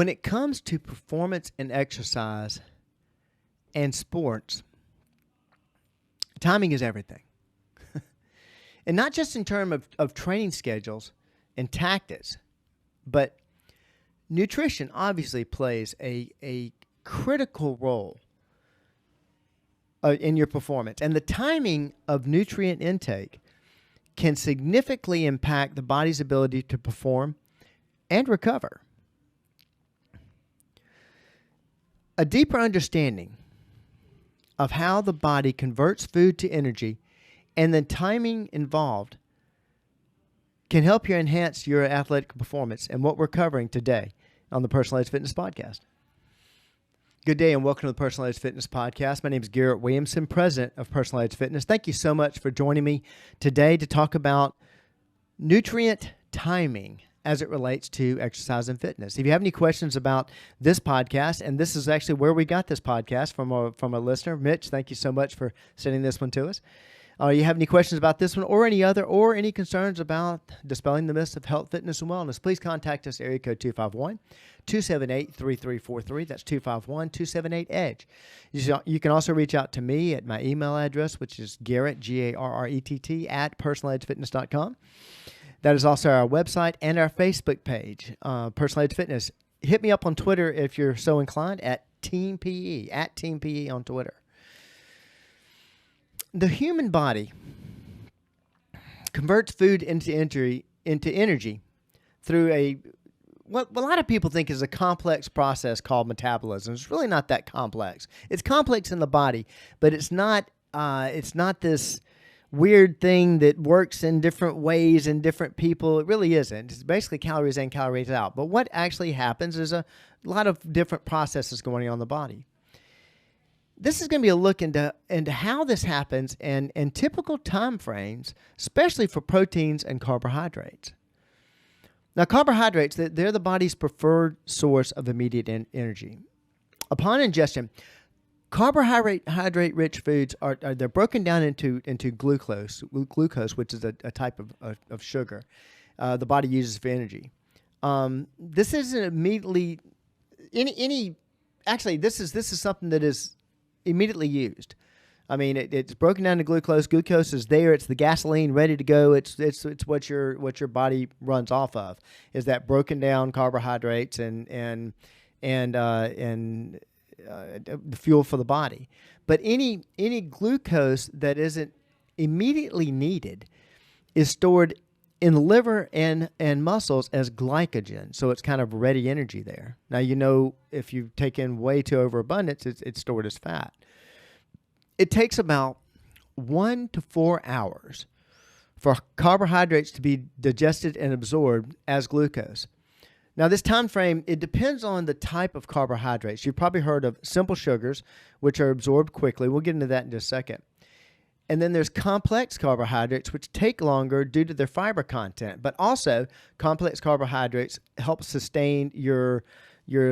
When it comes to performance and exercise and sports, timing is everything. And not just in terms of training schedules and tactics, but nutrition obviously plays a critical role in your performance. And the timing of nutrient intake can significantly impact the body's ability to perform and recover. A deeper understanding of how the body converts food to energy and the timing involved can help you enhance your athletic performance, and what we're covering today on the Personalized Fitness Podcast. Good day and welcome to the Personalized Fitness Podcast. My name is Garrett Williamson, president of Personalized Fitness. Thank you so much for joining me today to talk about nutrient timing as it relates to exercise and fitness. If you have any questions about this podcast, and this is actually where we got this podcast from a listener, Mitch, thank you so much for sending this one to us. You have any questions about this one or any other, or any concerns about dispelling the myths of health, fitness, and wellness, please contact us, area code 251-278-3343. That's 251-278-EDGE. You can also reach out to me at my email address, which is Garrett, Garrett, at personalizedfitness.com. That is also our website and our Facebook page, Personalized Fitness. Hit me up on Twitter if you're so inclined, at Team PE, at Team PE on Twitter. The human body converts food into energy through what a lot of people think is a complex process called metabolism. It's really not that complex. It's complex in the body, but it's not this weird thing that works in different ways in different people. It really isn't. It's basically calories in, calories out. But what actually happens is a lot of different processes going on in the body. This is going to be a look into how this happens and typical time frames, especially for proteins and carbohydrates. Now, carbohydrates, they're the body's preferred source of immediate energy. Upon ingestion, carbohydrate-rich foods they're broken down into glucose, which is a type of sugar the body uses for energy. This isn't immediately Actually, this is something that is immediately used. I mean, it's broken down to glucose. Glucose is there. It's the gasoline ready to go. It's what your body runs off of, is that broken down carbohydrates and the fuel for the body. But any glucose that isn't immediately needed is stored in the liver and muscles as glycogen. So it's kind of ready energy there. Now, if you've taken way too overabundance, it's stored as fat. It takes about 1 to 4 hours for carbohydrates to be digested and absorbed as glucose. Now, this time frame, it depends on the type of carbohydrates. You've probably heard of simple sugars, which are absorbed quickly. We'll get into that in just a second. And then there's complex carbohydrates, which take longer due to their fiber content. But also, complex carbohydrates help sustain your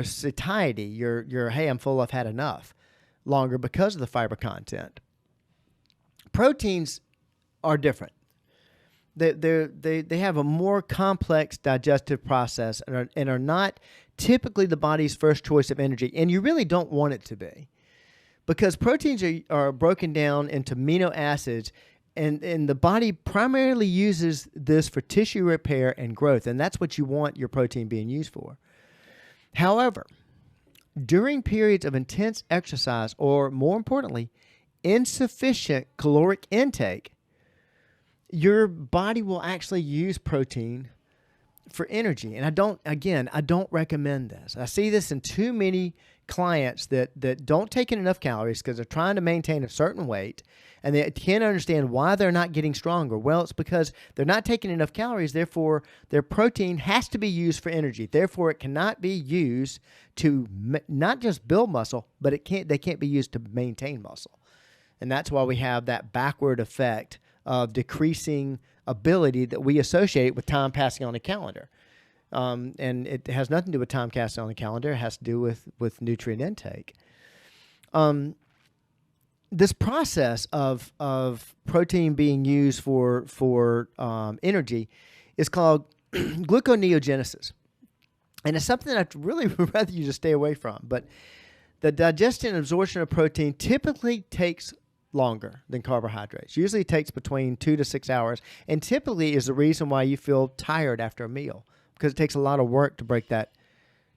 satiety, your hey, I'm full, I've had enough, longer because of the fiber content. Proteins are different. They have a more complex digestive process and are not typically the body's first choice of energy. And you really don't want it to be, because proteins are broken down into amino acids, and the body primarily uses this for tissue repair and growth, and that's what you want your protein being used for. However, during periods of intense exercise, or more importantly, insufficient caloric intake, your body will actually use protein for energy. And I don't recommend this. I see this in too many clients that don't take in enough calories because they're trying to maintain a certain weight, and they can't understand why they're not getting stronger. Well, it's because they're not taking enough calories. Therefore, their protein has to be used for energy. Therefore, it cannot be used to not just build muscle, but they can't be used to maintain muscle. And that's why we have that backward effect of decreasing ability that we associate with time passing on a calendar. And it has nothing to do with time passing on the calendar. It has to do with nutrient intake. This process of protein being used for energy is called gluconeogenesis. And it's something that I'd really rather you just stay away from. But the digestion and absorption of protein typically takes longer than carbohydrates. Usually it takes between 2 to 6 hours, and typically is the reason why you feel tired after a meal, because it takes a lot of work to break that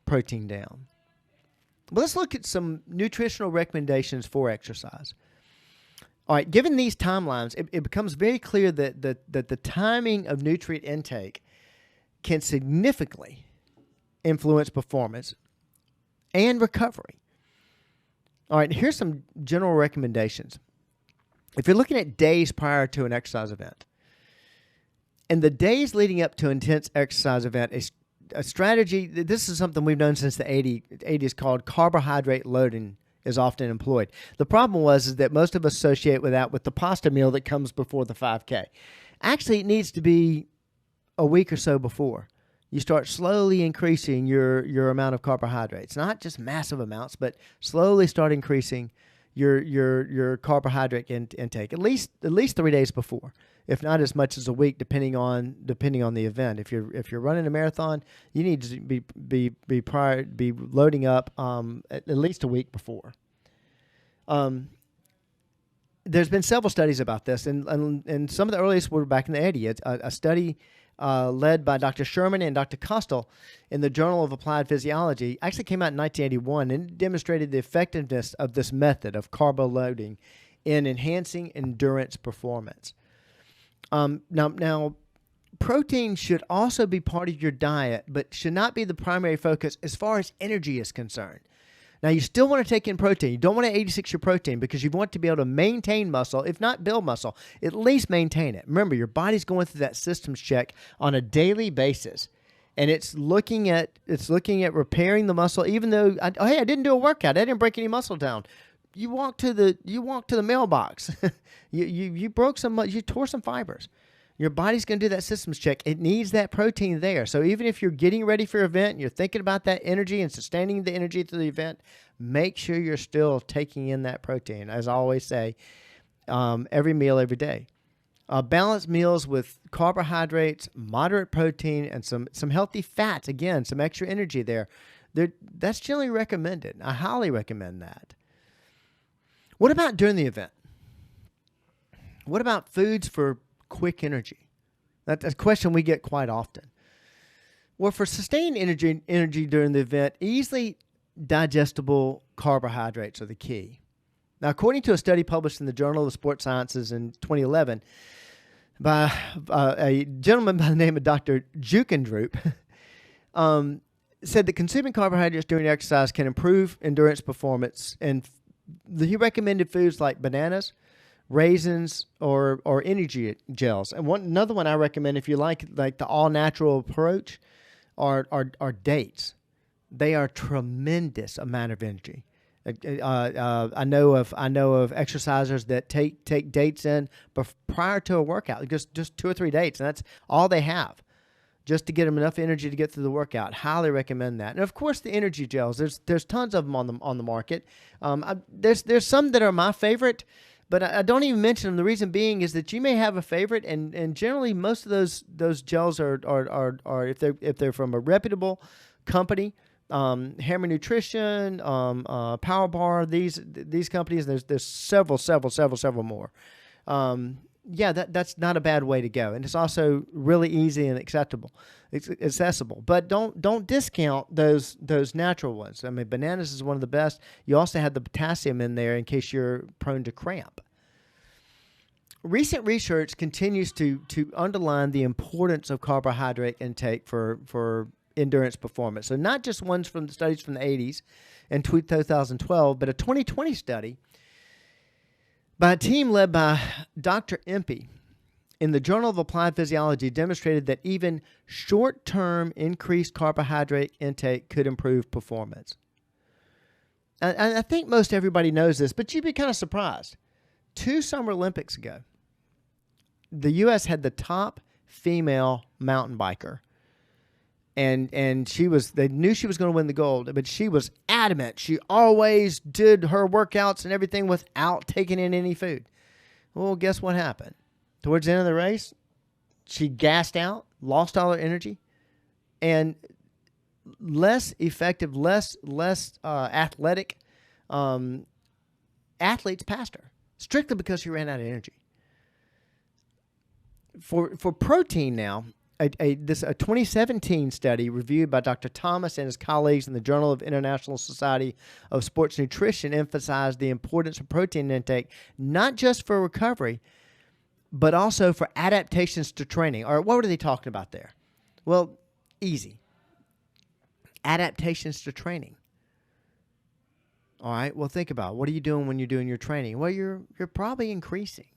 protein down. But let's look at some nutritional recommendations for exercise. All right, given these timelines, it becomes very clear that the timing of nutrient intake can significantly influence performance and recovery. All right, here's some general recommendations. If you're looking at days prior to an exercise event, and the days leading up to an intense exercise event, a strategy, this is something we've known since the 80s called carbohydrate loading is often employed. The problem is that most of us associate with that with the pasta meal that comes before the 5K. Actually, it needs to be a week or so before. You start slowly increasing your amount of carbohydrates, not just massive amounts, but slowly start increasing your carbohydrate intake at least 3 days before, if not as much as a week, depending on the event. If you're running a marathon, you need to be loading up at least a week before. There's been several studies about this, and some of the earliest were back in the 80s. A study led by Dr. Sherman and Dr. Kostel in the Journal of Applied Physiology actually came out in 1981, and it demonstrated the effectiveness of this method of carbo loading in enhancing endurance performance. Now, protein should also be part of your diet, but should not be the primary focus as far as energy is concerned. Now, you still want to take in protein. You don't want to 86 your protein because you want to be able to maintain muscle, if not build muscle, at least maintain it. Remember, your body's going through that systems check on a daily basis, and it's looking at repairing the muscle. Even though, I didn't do a workout, I didn't break any muscle down. You walk to the mailbox. you broke you tore some fibers. Your body's going to do that systems check. It needs that protein there. So even if you're getting ready for your event, and you're thinking about that energy and sustaining the energy through the event, make sure you're still taking in that protein. As I always say, every meal, every day. Balanced meals with carbohydrates, moderate protein, and some healthy fats. Again, some extra energy there. That's generally recommended. I highly recommend that. What about during the event? What about foods for quick energy? That's a question we get quite often. Well, for sustained energy during the event, easily digestible carbohydrates are the key. Now, according to a study published in the Journal of Sports Sciences in 2011 by a gentleman by the name of Dr. Jukendrup, said that consuming carbohydrates during exercise can improve endurance performance, and he recommended foods like bananas, raisins, or energy gels. And another one I recommend, if you like the all-natural approach, are dates. They are a tremendous amount of energy. I know of exercisers that take dates in prior to a workout, just 2 or 3 dates, and that's all they have, just to get them enough energy to get through the workout. Highly recommend that. And of course, the energy gels. There's tons of them on the market. There's some that are my favorite, but I don't even mention them. The reason being is that you may have a favorite, and generally most of those gels are if they're from a reputable company, Hammer Nutrition, Power Bar, these companies. There's several more. That's not a bad way to go, and it's also really easy and acceptable. It's accessible, but don't discount those natural ones. I mean, bananas is one of the best. You also have the potassium in there in case you're prone to cramp. Recent research continues to underline the importance of carbohydrate intake for endurance performance. So not just ones from the studies from the 80s and 2012, but a 2020 study by a team led by Dr. Impey in the Journal of Applied Physiology demonstrated that even short-term increased carbohydrate intake could improve performance. And I think most everybody knows this, but you'd be kind of surprised. 2 Summer Olympics ago, the U.S. had the top female mountain biker. And they knew she was going to win the gold, but she was adamant. She always did her workouts and everything without taking in any food. Well, guess what happened? Towards the end of the race, she gassed out, lost all her energy, and less effective, less athletic athletes passed her, strictly because she ran out of energy. For protein now, a 2017 study reviewed by Dr. Thomas and his colleagues in the Journal of International Society of Sports Nutrition emphasized the importance of protein intake, not just for recovery, but also for adaptations to training. Or what were they talking about there? Well, easy. Adaptations to training. All right, well, think about it. What are you doing when you're doing your training? Well, you're probably increasing.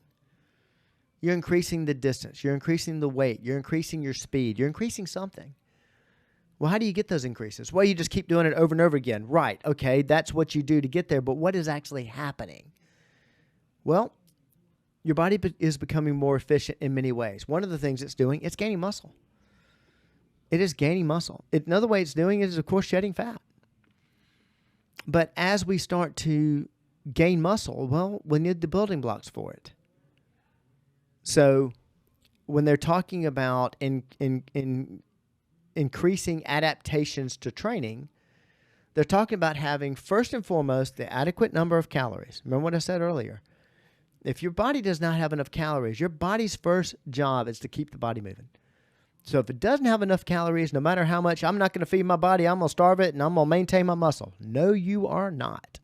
You're increasing the distance. You're increasing the weight. You're increasing your speed. You're increasing something. Well, how do you get those increases? Well, you just keep doing it over and over again. Right, okay, that's what you do to get there, but what is actually happening? Well, your body is becoming more efficient in many ways. One of the things it's doing, it's gaining muscle. It is gaining muscle. Another way it's doing it is, of course, shedding fat. But as we start to gain muscle, well, we need the building blocks for it. So when they're talking about increasing adaptations to training, they're talking about having, first and foremost, the adequate number of calories. Remember what I said earlier. If your body does not have enough calories, your body's first job is to keep the body moving. So if it doesn't have enough calories, no matter how much, I'm not going to feed my body, I'm going to starve it, and I'm going to maintain my muscle. No, you are not.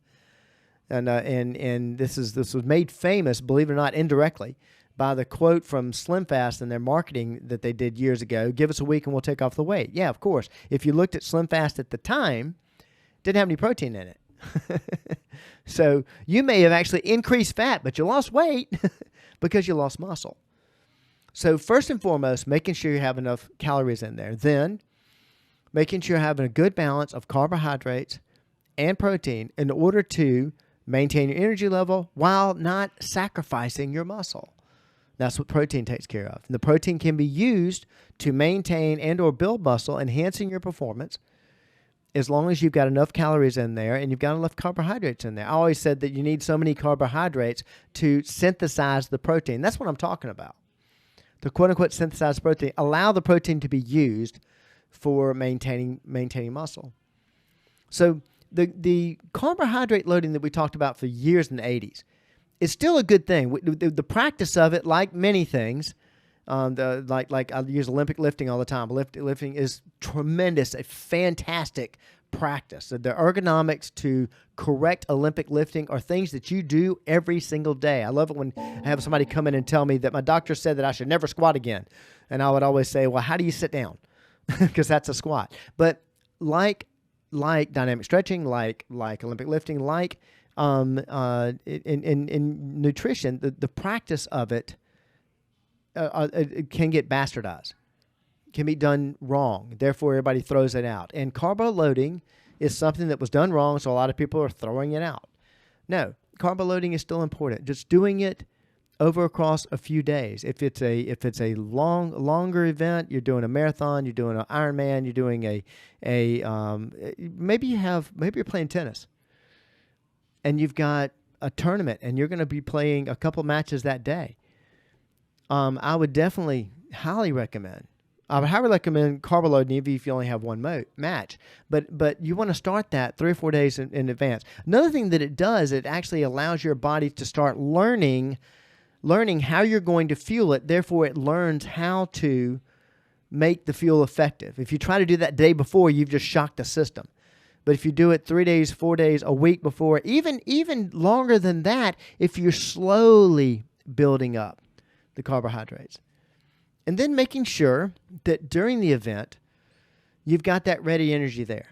And this was made famous, believe it or not, indirectly, by the quote from Slim Fast in their marketing that they did years ago, give us a week and we'll take off the weight. Yeah, of course. If you looked at Slim Fast at the time, it didn't have any protein in it. So you may have actually increased fat, but you lost weight because you lost muscle. So first and foremost, making sure you have enough calories in there. Then making sure you're having a good balance of carbohydrates and protein in order to maintain your energy level while not sacrificing your muscle. That's what protein takes care of. And the protein can be used to maintain and or build muscle, enhancing your performance as long as you've got enough calories in there and you've got enough carbohydrates in there. I always said that you need so many carbohydrates to synthesize the protein. That's what I'm talking about. The quote-unquote synthesized protein, allow the protein to be used for maintaining muscle. So the carbohydrate loading that we talked about for years in the 80s, it's still a good thing. The practice of it, like many things, like I use Olympic lifting all the time. Lifting is tremendous, a fantastic practice. The ergonomics to correct Olympic lifting are things that you do every single day. I love it when I have somebody come in and tell me that my doctor said that I should never squat again. And I would always say, well, how do you sit down? Because that's a squat. But like dynamic stretching, like Olympic lifting, like in nutrition, the practice of it can get bastardized, can be done wrong. Therefore, everybody throws it out. And carbo loading is something that was done wrong, so a lot of people are throwing it out. No, carbo loading is still important. Just doing it over across a few days. If it's a longer event, you're doing a marathon, you're doing an Ironman, you're doing maybe you're playing tennis, and you've got a tournament, and you're going to be playing a couple matches that day. I would definitely highly recommend. I would highly recommend carbo loading even if you only have one match. But you want to start that 3 or 4 days in advance. Another thing that it does, it actually allows your body to start learning how you're going to fuel it. Therefore, it learns how to make the fuel effective. If you try to do that day before, you've just shocked the system. But if you do it 3 days, 4 days, a week before, even longer than that, if you're slowly building up the carbohydrates. And then making sure that during the event, you've got that ready energy there.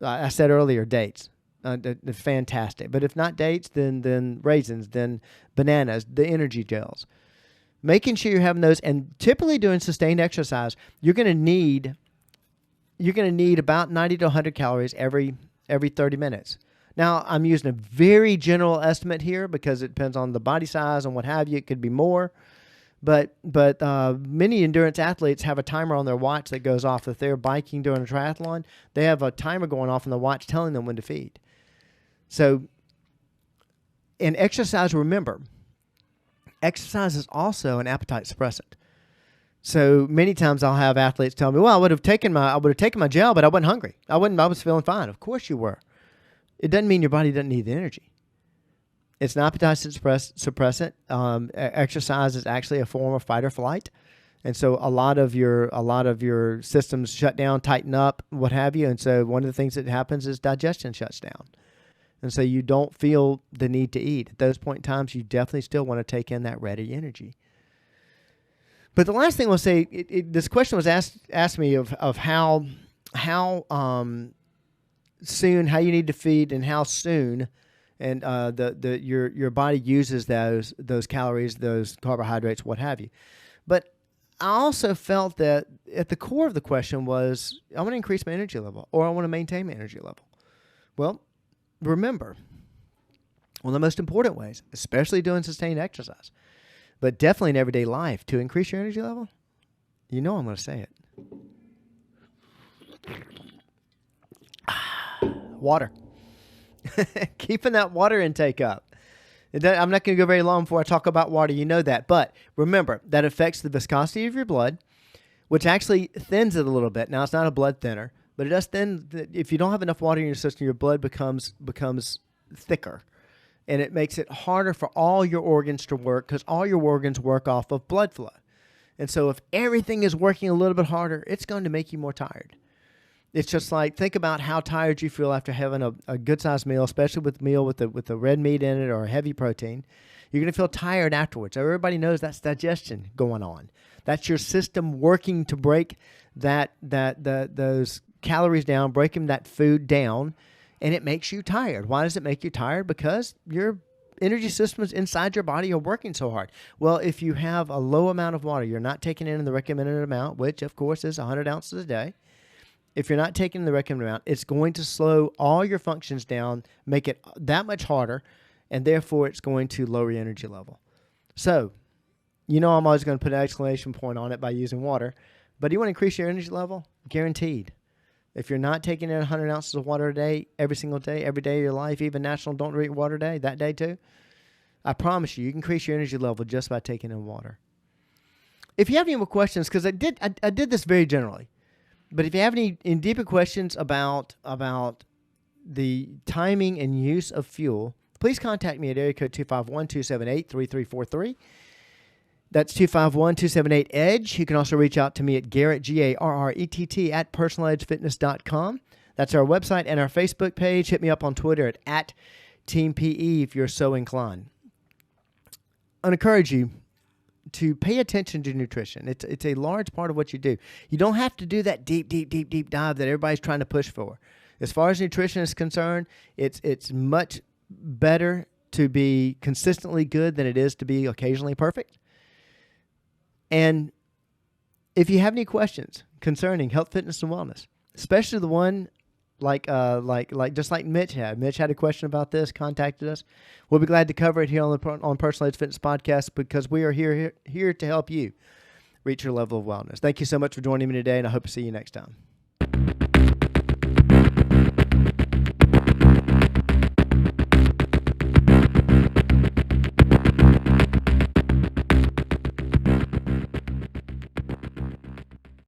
I said earlier, dates. They're fantastic. But if not dates, then raisins, then bananas, the energy gels. Making sure you're having those, and typically doing sustained exercise, you're going to need about 90 to 100 calories every 30 minutes. Now, I'm using a very general estimate here because it depends on the body size and what have you. It could be more. But many endurance athletes have a timer on their watch that goes off. If they're biking during a triathlon, they have a timer going off on the watch telling them when to feed. So, in exercise, remember, exercise is also an appetite suppressant. So many times I'll have athletes tell me, "Well, I would have taken my gel, but I wasn't hungry. I was feeling fine." Of course you were. It doesn't mean your body doesn't need the energy. It's an appetite suppressant. Exercise is actually a form of fight or flight, and so a lot of your systems shut down, tighten up, what have you. And so one of the things that happens is digestion shuts down, and so you don't feel the need to eat. At those point in times, you definitely still want to take in that ready energy. But the last thing I'll say, this question was asked me of how soon, how you need to feed, and how soon, and your body uses those calories, those carbohydrates, what have you. But I also felt that at the core of the question was, I want to increase my energy level, or I want to maintain my energy level. Well, remember, one of the most important ways, especially doing sustained exercise, but definitely in everyday life, to increase your energy level, you know I'm going to say it. Water. Keeping that water intake up. I'm not going to go very long before I talk about water. You know that. But remember, that affects the viscosity of your blood, which actually thins it a little bit. Now, it's not a blood thinner, but it does thin. If you don't have enough water in your system, your blood becomes thicker. And it makes it harder for all your organs to work, because all your organs work off of blood flow. And so if everything is working a little bit harder, it's going to make you more tired. It's just like, think about how tired you feel after having a good-sized meal, especially with a meal with the red meat in it or a heavy protein. You're going to feel tired afterwards. Everybody knows that's digestion going on. That's your system working to break those calories down, breaking that food down, and it makes you tired. Why does it make you tired? Because your energy systems inside your body are working so hard. Well, if you have a low amount of water, you're not taking in the recommended amount, which, of course, is 100 ounces a day. If you're not taking the recommended amount, it's going to slow all your functions down, make it that much harder, and therefore it's going to lower your energy level. So, you know I'm always going to put an exclamation point on it by using water. But do you want to increase your energy level? Guaranteed. If you're not taking in 100 ounces of water a day, every single day, every day of your life, even National Don't Drink Water Day, that day too, I promise you can increase your energy level just by taking in water. If you have any more questions, because I did this very generally, but if you have any deeper questions about the timing and use of fuel, please contact me at area code 251-278-3343. That's 251-278-EDGE. You can also reach out to me at Garrett, Garrett, at personaledgefitness.com. That's our website and our Facebook page. Hit me up on Twitter at TeamPE if you're so inclined. I encourage you to pay attention to nutrition. It's a large part of what you do. You don't have to do that deep dive that everybody's trying to push for. As far as nutrition is concerned, it's much better to be consistently good than it is to be occasionally perfect. And if you have any questions concerning health, fitness, and wellness, especially the one like Mitch had. Mitch had a question about this, contacted us. We'll be glad to cover it here on Personal Edge Fitness Podcast, because we are here to help you reach your level of wellness. Thank you so much for joining me today, and I hope to see you next time.